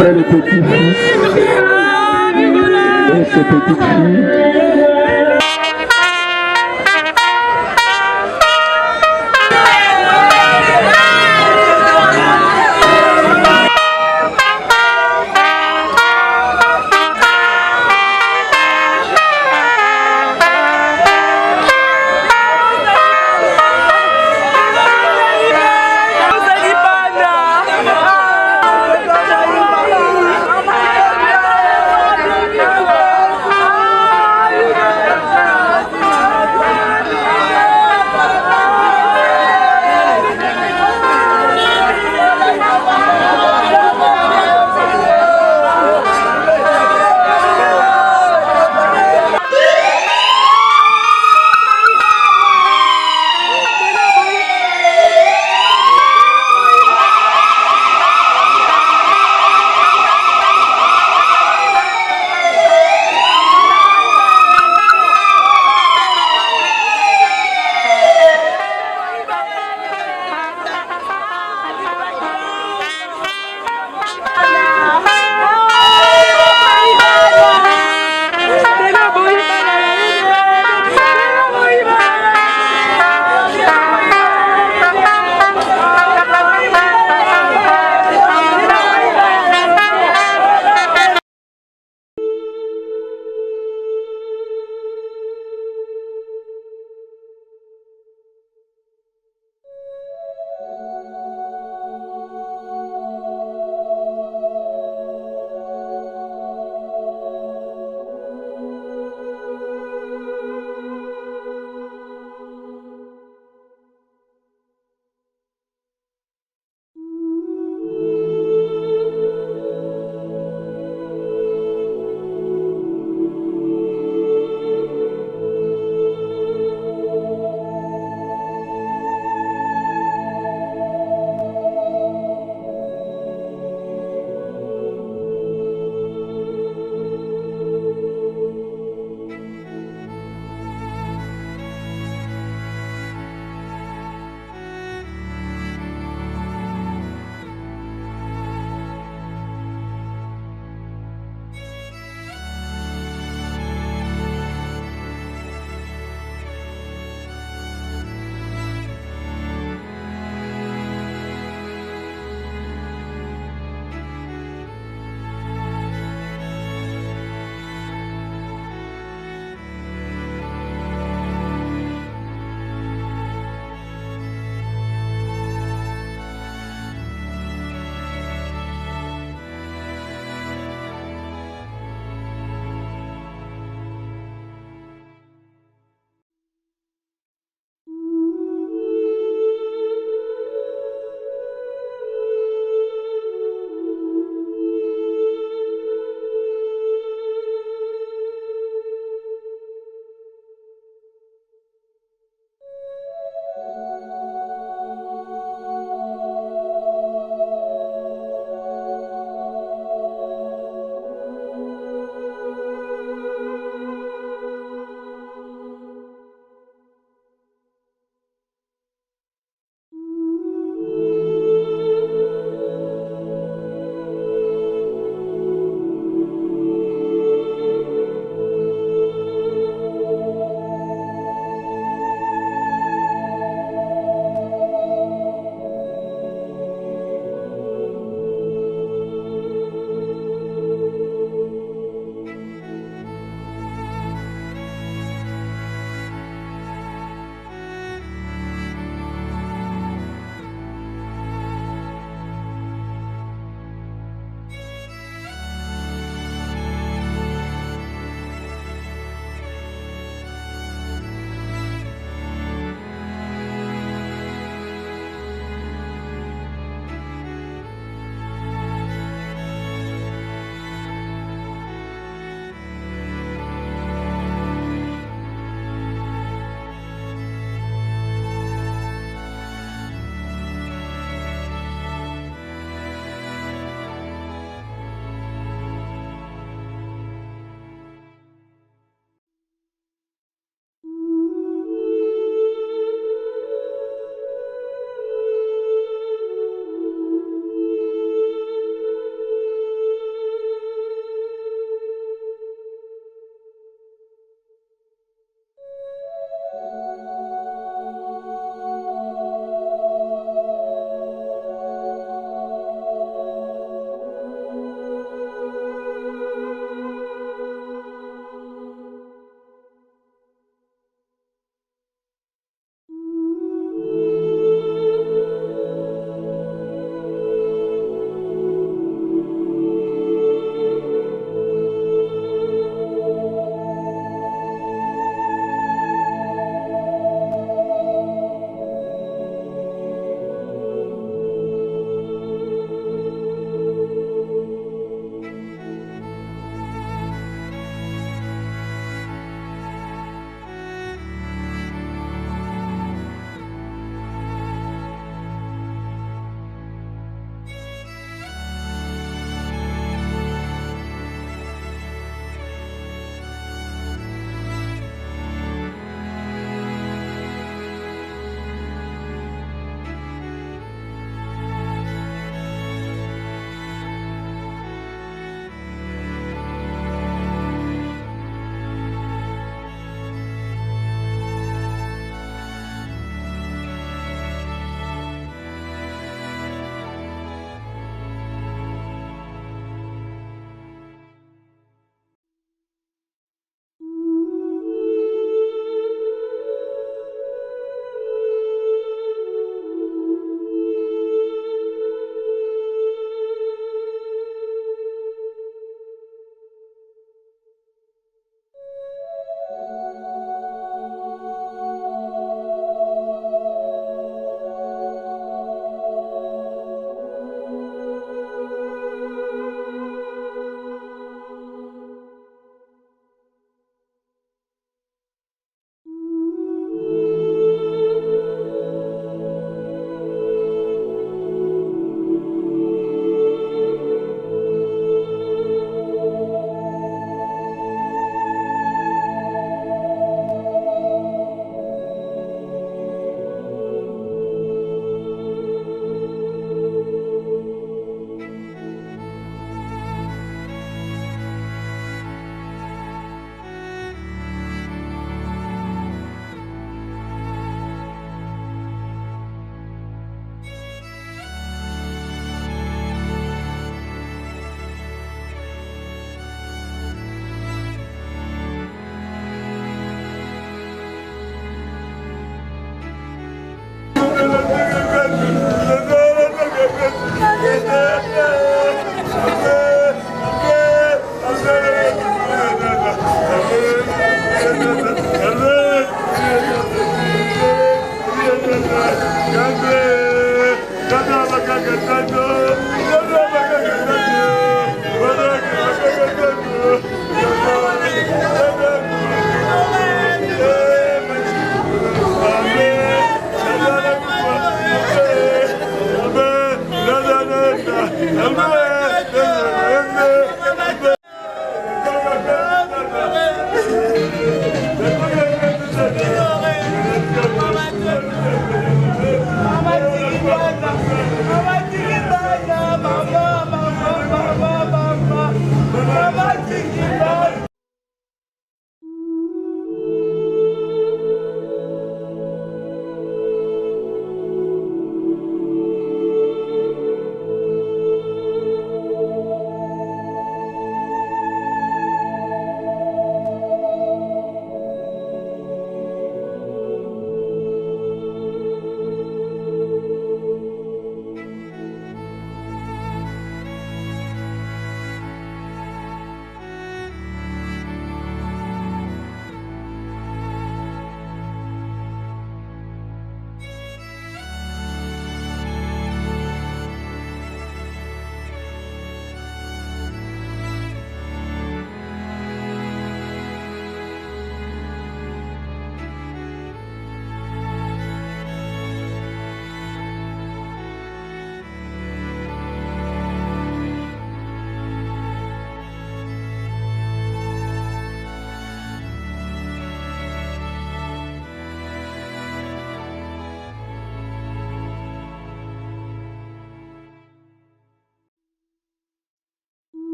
Après le petit-fils et ses petites filles.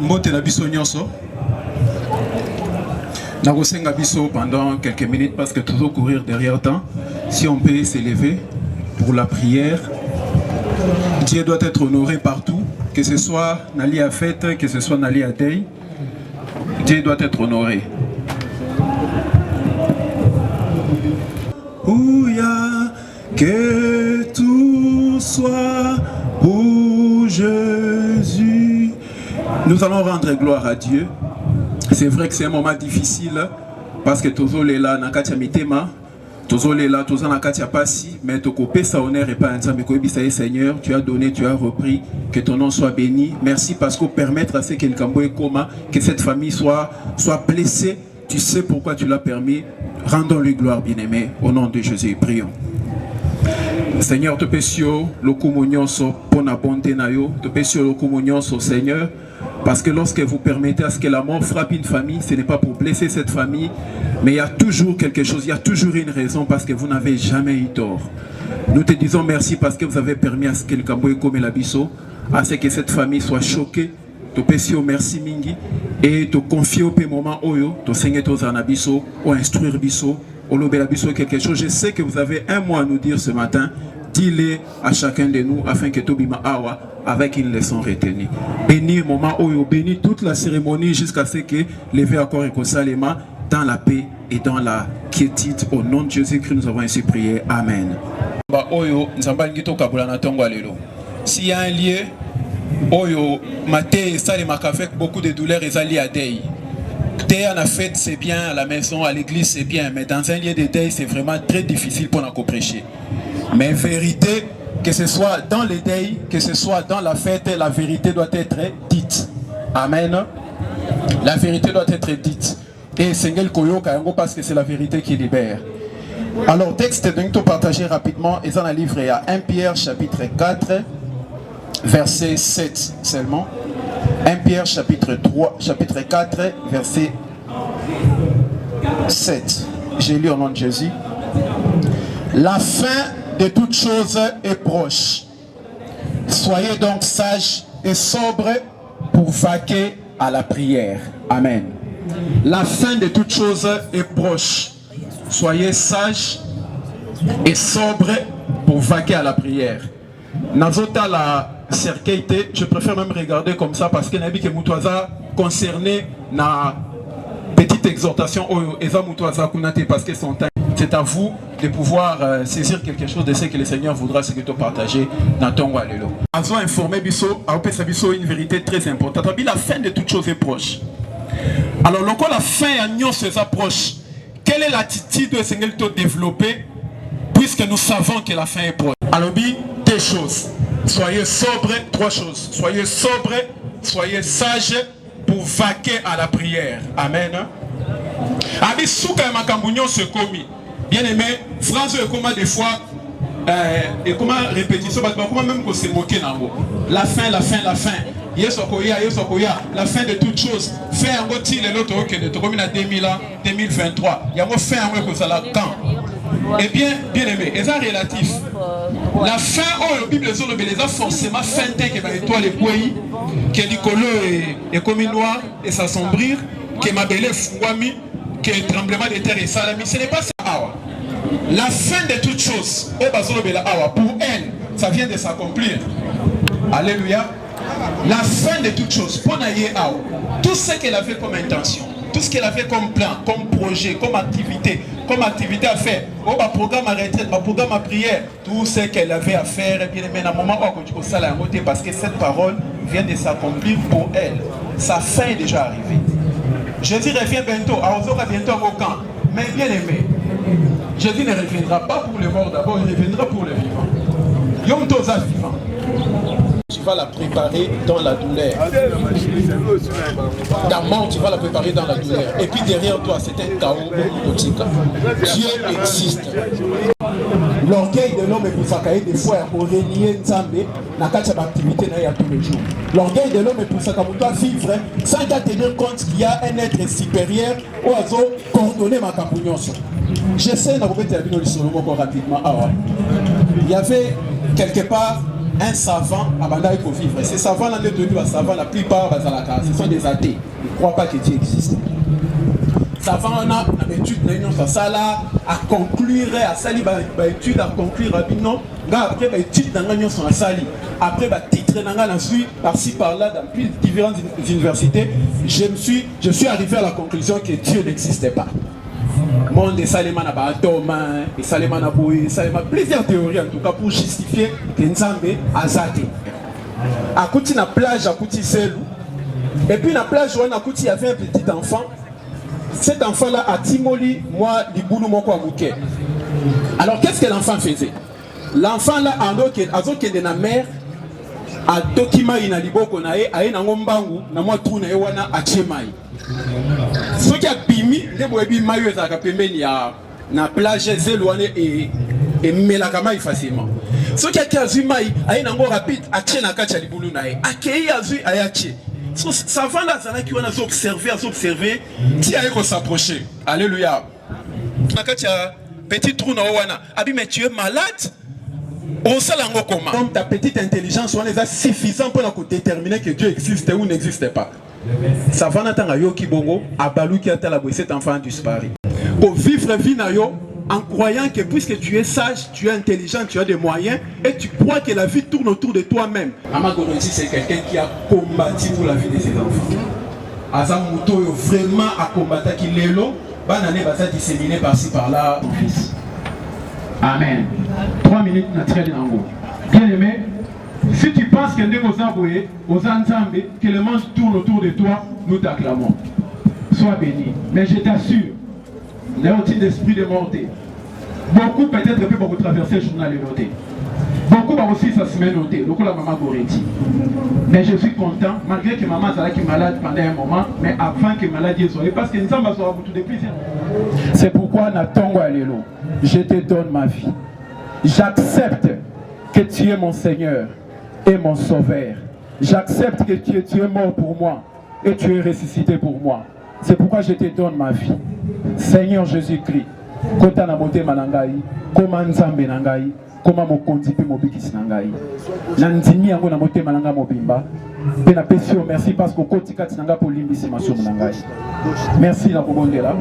Mbote na biso nyonso. Nagosenga biso pendant quelques minutes parce que toujours courir derrière temps. Si on peut s'élever pour la prière. Dieu doit être honoré partout, que ce soit Nali à fête, que ce soit Nali à deuil. Dieu doit être honoré. Ouya, que tout soit pour Jésus. Nous allons rendre gloire à Dieu. C'est vrai que c'est un moment difficile parce que tous les là nakatia mitema, tous les là tous nakatia passi, mais to kopé sa honneur et pas un samedi koibisa Seigneur, tu as donné, tu as repris, que ton nom soit béni. Merci parce que permettre à ce que que cette famille soit blessée. Tu sais pourquoi tu l'as permis. Rendons-lui gloire, bien-aimé, au nom de Jésus. Prions. Seigneur, te pécio, le communionso, pour la bonté nayo, te pécio le communionso, Seigneur, parce que lorsque vous permettez à ce que la mort frappe une famille, ce n'est pas pour blesser cette famille, mais il y a toujours quelque chose, il y a toujours une raison, parce que vous n'avez jamais eu tort. Nous te disons merci parce que vous avez permis à ce que le Camboy comme la biso, à ce que cette famille soit choquée. Te pécio, merci mingi, et te confier au moment oyo, te seigneur aux anabiso, ou instruire biso, au lobé la biso quelque chose. Je sais que vous avez un mot à nous dire ce matin. Dis-le à chacun de nous afin que Tobima Awa avec une leçon retenue. Bénis moment où bénis toute la cérémonie jusqu'à ce que lever encore et Salema dans la paix et dans la quiétude. Au nom de Jésus-Christ, nous avons ainsi prié. Amen. S'il y a un lieu, Oyo, Maté, Salema avec beaucoup de douleurs et Zali à Dei. À la fête c'est bien, à la maison, à l'église c'est bien, mais dans un lieu de deuil c'est vraiment très difficile pour nous prêcher. Mais vérité, que ce soit dans le deuil, que ce soit dans la fête, la vérité doit être dite. Amen. La vérité doit être dite. Et Seigneur Koyo Kayango parce que c'est la vérité qui libère. Alors texte de nous partager rapidement et dans le livre il y a 1 Pierre chapitre 4 verset 7 seulement. 1 Pierre chapitre 4 verset 7. J'ai lu au nom de Jésus. La fin de toutes choses est proche. Soyez donc sages et sobres pour vaquer à la prière. Amen. La fin de toutes choses est proche. Soyez sages et sobres pour vaquer à la prière. Nazota la cercueilité, je préfère même regarder comme ça parce que Nabi que Moutouaza concerné na petite exhortation Eza Moutouaza Kunate parce que son temps. C'est à vous de pouvoir saisir quelque chose de ce que le Seigneur voudra ce que tu partager dans ton walelo. Azo informé biso, a biso une vérité très importante. La fin de toute chose est proche. Alors lorsque la fin à Nyon se approche, quelle est l'attitude que le Seigneur t'a développée puisque nous savons que la fin est proche? Alors deux choses. Soyez sobres, trois choses. Soyez sobres, soyez sages pour vaquer à la prière. Amen. Abi souka makambunyo se komi. Bien aimé, France est comment des fois et comment répétition, comment même qu'on se moquer dans l'eau. La fin, la fin, la fin. Yesokoya, la fin de toutes choses. Fin en gros, il est l'autre que de tout comme il a 2023. Il y a un fin en gros que ça l'a quand. Eh bien, bien aimé, et ça relatif. La fin, oh, la Bible les a forcément fin que ma étoile est poignée, que l'icolo est comme noir et s'assombrir, que ma belle fouami, que le tremblement de terre est salami. Ce n'est pas ça. La fin de toutes choses, pour elle, ça vient de s'accomplir. Alléluia. La fin de toutes choses, pour Naye Ao, tout ce qu'elle avait comme intention, tout ce qu'elle avait comme plan, comme projet, comme activité à faire, programme à retraite, programme à prière, tout ce qu'elle avait à faire, et bien à un moment où ça l'a noté parce que cette parole vient de s'accomplir pour elle. Sa fin est déjà arrivée. Jésus revient bientôt, à bientôt au camp. Mais bien aimé, Jésus ne reviendra pas pour les morts d'abord, il reviendra pour les vivants. Yom Toza vivant. Tu vas la préparer dans la douleur. Ta mort, tu vas la préparer dans la douleur. Et puis derrière toi, c'est un chaos quotidien. Dieu existe. L'orgueil de l'homme est pour ça des fois pour renier Nzambe dans cette activité tous les jours. L'orgueil de l'homme est pour ça qu'on vivre sans tenir compte qu'il y a un être supérieur ou à coordonner ma campagnon. J'essaie de vous mettre rapidement. Il y avait quelque part, un savant il faut vivre. Ces savants là, la plupart, ce sont des athées. Ils ne croient pas que Dieu existe. Savant, on a une étude à conclure, à sali, étude à conclure, non, après étude dans l'union sur la sali, après titre par-ci par-là dans plus différentes universités, je suis arrivé à la conclusion que Dieu n'existait pas. Monde des Salimana Atome, et Salimana Boui, plusieurs théories en tout cas pour justifier que Nzambe Azate. À côté de la plage, à côté de Selou, et puis la plage où il y avait un petit enfant. Cet enfant-là a timoli, moi, Liboulou Moko Amouké. Alors qu'est-ce que l'enfant faisait? L'enfant-là, a la mer, a Tokima ina Liboko nae, a ina ngombangu, na moi trou na ewana a Tchemai. Ce qui a bimi, les boebi mayo za kapembeni ya na plage zelouane et melakama facilement. Ce qui a kazumai, a ina ngo rapide, a Tchena kacha Liboulou nae, a kei azui a yache. Ça va là, ça qui on a observé, qui a s'approcher. Alléluia. Petit trou dans Owana. Abi, mais tu es malade? On sait l'ango comment. Comme ta petite intelligence, on est suffisant pour déterminer que Dieu existe ou n'existe pas. Ça va n'attendre Yoki Bongo, Abalou qui a cet enfant a disparu. Pour vivre vie en croyant que puisque tu es sage, tu es intelligent, tu as des moyens et tu crois que la vie tourne autour de toi-même. Maman Goronzi, c'est quelqu'un qui a combattu pour la vie de ses enfants. Azam Mouto vraiment a combattu qui l'élo, banane va être disséminé par-ci par-là, mon fils. Amen. 3 minutes naturelles en haut. Bien aimé, si tu penses que aux Nzambe, que le monde tourne autour de toi, nous t'acclamons. Sois béni. Mais je t'assure, les outils d'esprit de monter. Beaucoup peut-être peuvent traverser le journal et noter. Beaucoup vont aussi sa semaine noter. Donc la maman Goretti. Mais je suis content, malgré que maman est malade pendant un moment, mais avant que maladie soit, parce que nous sommes tout de plaisir. C'est pourquoi Natongo Allélo, je te donne ma vie. J'accepte que tu es mon Seigneur et mon Sauveur. J'accepte que tu es mort pour moi et tu es ressuscité pour moi. C'est pourquoi je te donne ma vie. Seigneur Jésus-Christ, kota na motema na ngai, koma nzambe na ngai, koma mokonzi pe mobikisi na ngai. Na ndimi yango na motema na ngai mobimba, pe na pesi yo merci parce que koti kati na ngai po limbisi masumu na ngai. Merci na kobondela.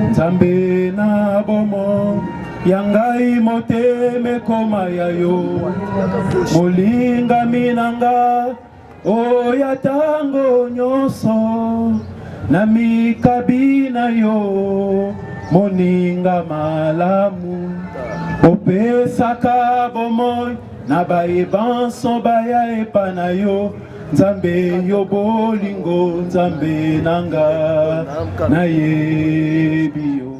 Nzambe na bomo, yangai moteme koma ya yo, molinga minanga, oya tango nyoso. Nami kabina yo moninga malamu opesaka bomoy na bayebanso baya epana yo nzambe yo bolingo nzambe nanga na yebi yo.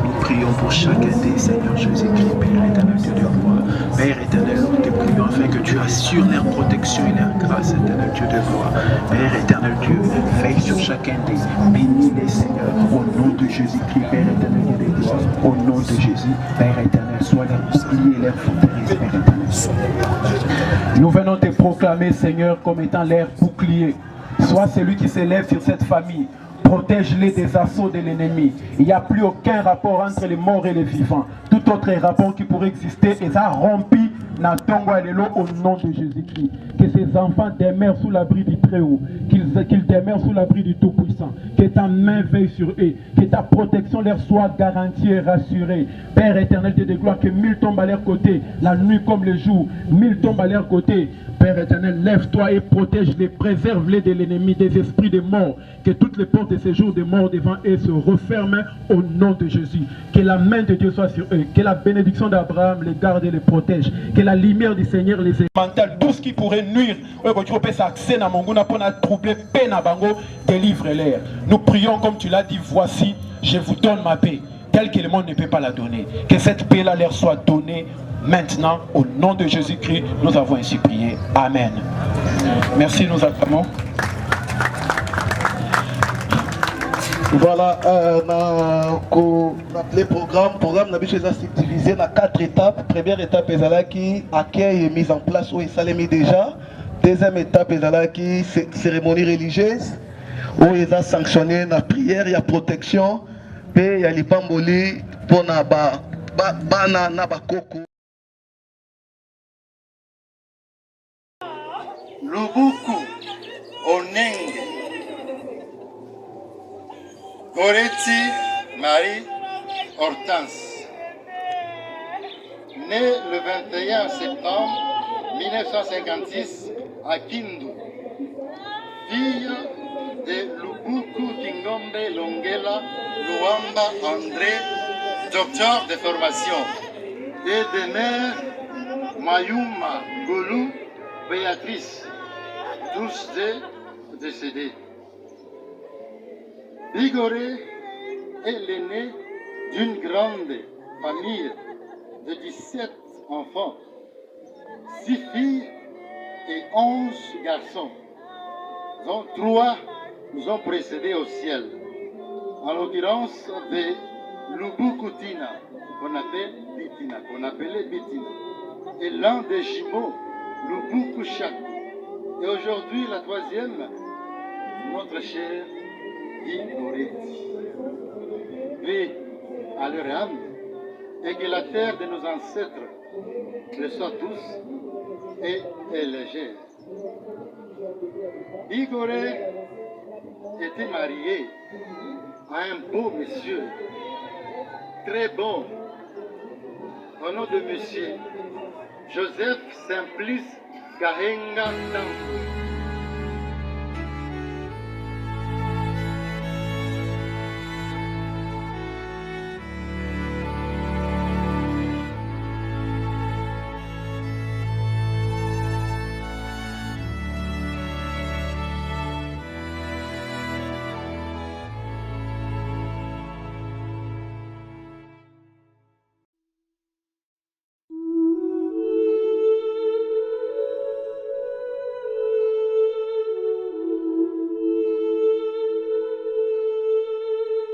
Nous prions pour chacun des Seigneurs Jésus-Christ, Père éternel, Dieu de gloire. Père éternel, nous te prions afin que tu assures leur protection et leur grâce, éternel Dieu de gloire. Père éternel Dieu, veille sur chacun des bénis les Seigneurs. Au nom de Jésus-Christ, Père éternel Dieu de gloire. Au nom de Jésus, Père éternel, sois leur bouclier et leur forteresse, Père éternel. Nous venons te proclamer, Seigneur, comme étant leur bouclier. Sois celui qui s'élève sur cette famille. Protège-les des assauts de l'ennemi. Il n'y a plus aucun rapport entre les morts et les vivants. Tout autre rapport qui pourrait exister est rompu dans Tongo Allélo au nom de Jésus-Christ. Que ces enfants demeurent sous l'abri du Très-Haut. Qu'ils demeurent sous l'abri du Tout-Puissant. Que ta main veille sur eux. Que ta protection leur soit garantie et rassurée. Père éternel, Dieu de gloire, que 1000 tombent à leur côté, la nuit comme le jour. 1000 tombent à leur côté. Père éternel, lève-toi et protège-les, préserve-les de l'ennemi, des esprits de mort. Que toutes les portes de séjour de mort devant eux se referment au nom de Jésus. Que la main de Dieu soit sur eux. Que la bénédiction d'Abraham les garde et les protège. Que la lumière du Seigneur les mental, tout ce qui pourrait nuire, délivre-les. Nous prions comme tu l'as dit, voici, je vous donne ma paix, telle que le monde ne peut pas la donner. Que cette paix-là leur soit donnée maintenant, au nom de Jésus-Christ, nous avons ainsi prié. Amen. Merci, nous acclamons. Voilà, le programme n'a pas divisé en 4 étapes. Première étape est qui accueil et mise en place où il s'est mis déjà. Deuxième étape est qui cérémonie religieuse où il a sanctionné la prière, il y a protection, et il y a les bamboli, mpona bana na bakoko. Lubuku Onenge Goretti Marie Hortense, née le 21 septembre 1956 à Kindu, fille de Lubuku Kingombe Longela Luamba André, docteur de formation, et de mère Mayuma Golou Béatrice, tous deux décédés. Bigoré est l'aîné d'une grande famille de 17 enfants, 6 filles et 11 garçons, dont 3 nous ont précédés au ciel. En l'occurrence de Lubukutina, qu'on appelait Bitina, et l'un des jumeaux, Lubukushak. Et aujourd'hui, la 3e, notre cher Guy Goretti. Paix à leur âme, et que la terre de nos ancêtres le soit douce et légère. Guy Goretti était marié à un beau monsieur, très bon, au nom de monsieur Joseph Simplice Gahenga Tambu.